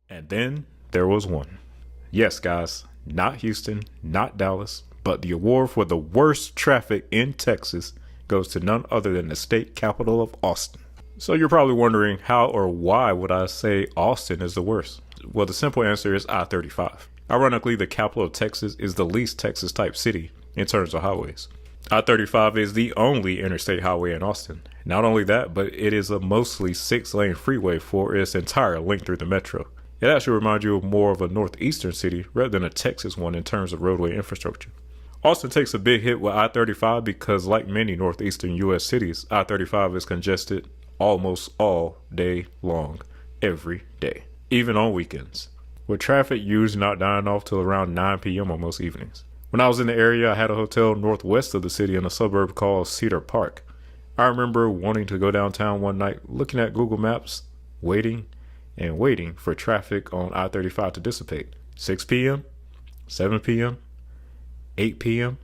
And then there was one. Yes, guys, not Houston, not Dallas, but the award for the worst traffic in Texas goes to none other than the state capital of Austin. So you're probably wondering how or why would I say Austin is the worst? Well, the simple answer is I-35. Ironically, the capital of Texas is the least Texas type city in terms of highways. I-35 is the only interstate highway in Austin. Not only that, but it is a mostly 6-lane freeway for its entire length through the metro. It actually reminds you of more of a northeastern city rather than a Texas one in terms of roadway infrastructure. Austin takes a big hit with I-35 because, like many northeastern U.S. cities, I-35 is congested almost all day long, every day, even on weekends, with traffic usually not dying off till around 9 p.m. on most evenings. When I was in the area, I had a hotel northwest of the city in a suburb called Cedar Park. I remember wanting to go downtown one night, looking at Google Maps, waiting for traffic on I-35 to dissipate. 6 p.m., 7 p.m., 8 p.m.,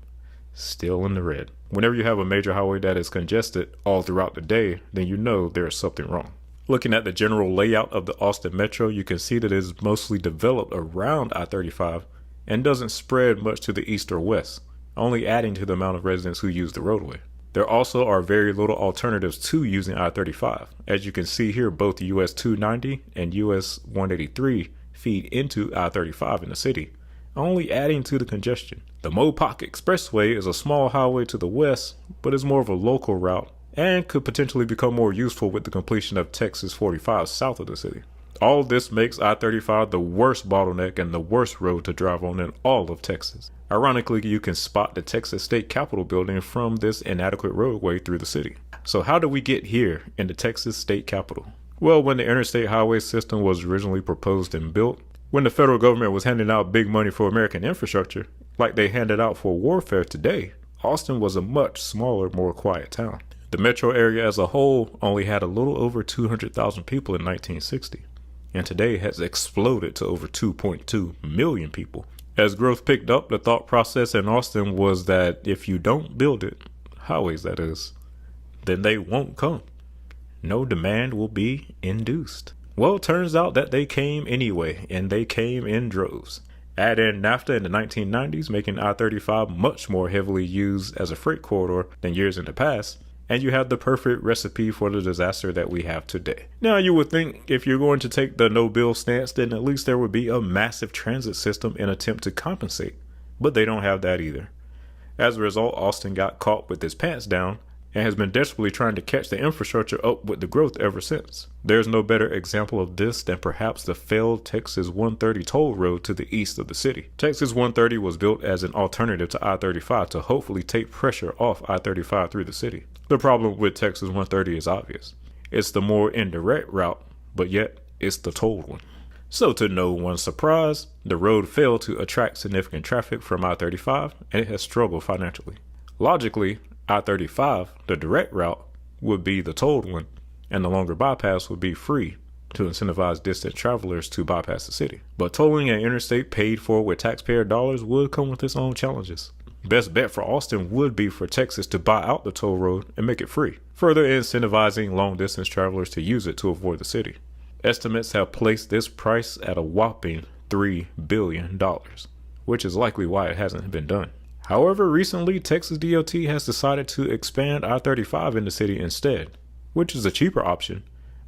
still in the red. Whenever you have a major highway that is congested all throughout the day, then you know there is something wrong. Looking at the general layout of the Austin Metro, you can see that it is mostly developed around I-35 and doesn't spread much to the east or west, only adding to the amount of residents who use the roadway. There also are very little alternatives to using I-35. As you can see here, both US 290 and US 183 feed into I-35 in the city, only adding to the congestion. The Mopoc Expressway is a small highway to the west, but is more of a local route and could potentially become more useful with the completion of Texas 45 south of the city. All of this makes I-35 the worst bottleneck and the worst road to drive on in all of Texas. Ironically, you can spot the Texas State Capitol building from this inadequate roadway through the city. So how did we get here in the Texas State Capitol? Well, when the interstate highway system was originally proposed and built, when the federal government was handing out big money for American infrastructure, like they handed out for warfare today, Austin was a much smaller, more quiet town. The metro area as a whole only had a little over 200,000 people in 1960. And today has exploded to over 2.2 million people. As growth picked up, the thought process in Austin was that if you don't build it, highways that is, then they won't come. No demand will be induced. Well, it turns out that they came anyway, and they came in droves. Add in NAFTA in the 1990s, making I-35 much more heavily used as a freight corridor than years in the past, and you have the perfect recipe for the disaster that we have today. Now, you would think if you're going to take the no-bill stance, then at least there would be a massive transit system in attempt to compensate, but they don't have that either. As a result, Austin got caught with his pants down and has been desperately trying to catch the infrastructure up with the growth ever since. There's no better example of this than perhaps the failed Texas 130 toll road to the east of the city. Texas 130 was built as an alternative to I-35 to hopefully take pressure off I-35 through the city. The problem with Texas 130 is obvious. It's the more indirect route, but yet it's the tolled one. So to no one's surprise, the road failed to attract significant traffic from I-35 and it has struggled financially. Logically, I-35, the direct route, would be the tolled one, and the longer bypass would be free to incentivize distant travelers to bypass the city. But tolling an interstate paid for with taxpayer dollars would come with its own challenges. Best bet for Austin would be for Texas to buy out the toll road and make it free, further incentivizing long-distance travelers to use it to avoid the city. Estimates have placed this price at a whopping $3 billion, which is likely why it hasn't been done. However, recently, Texas DOT has decided to expand I-35 in the city instead, which is a cheaper option,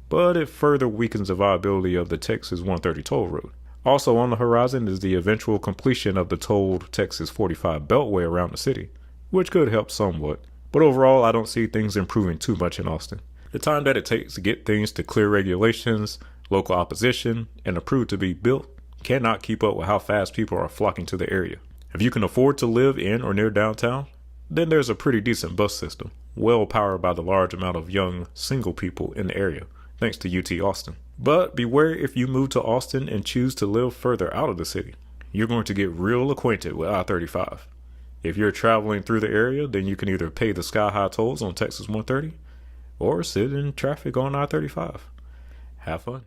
but it further weakens the viability of the Texas 130 toll road. Also on the horizon is the eventual completion of the tolled Texas 45 beltway around the city, which could help somewhat, but overall I don't see things improving too much in Austin. The time that it takes to get things to clear regulations, local opposition, and approved to be built cannot keep up with how fast people are flocking to the area. If you can afford to live in or near downtown, then there's a pretty decent bus system, well powered by the large amount of young, single people in the area, thanks to UT Austin. But beware if you move to Austin and choose to live further out of the city. You're going to get real acquainted with I-35. If you're traveling through the area, then you can either pay the sky-high tolls on Texas 130 or sit in traffic on I-35. Have fun.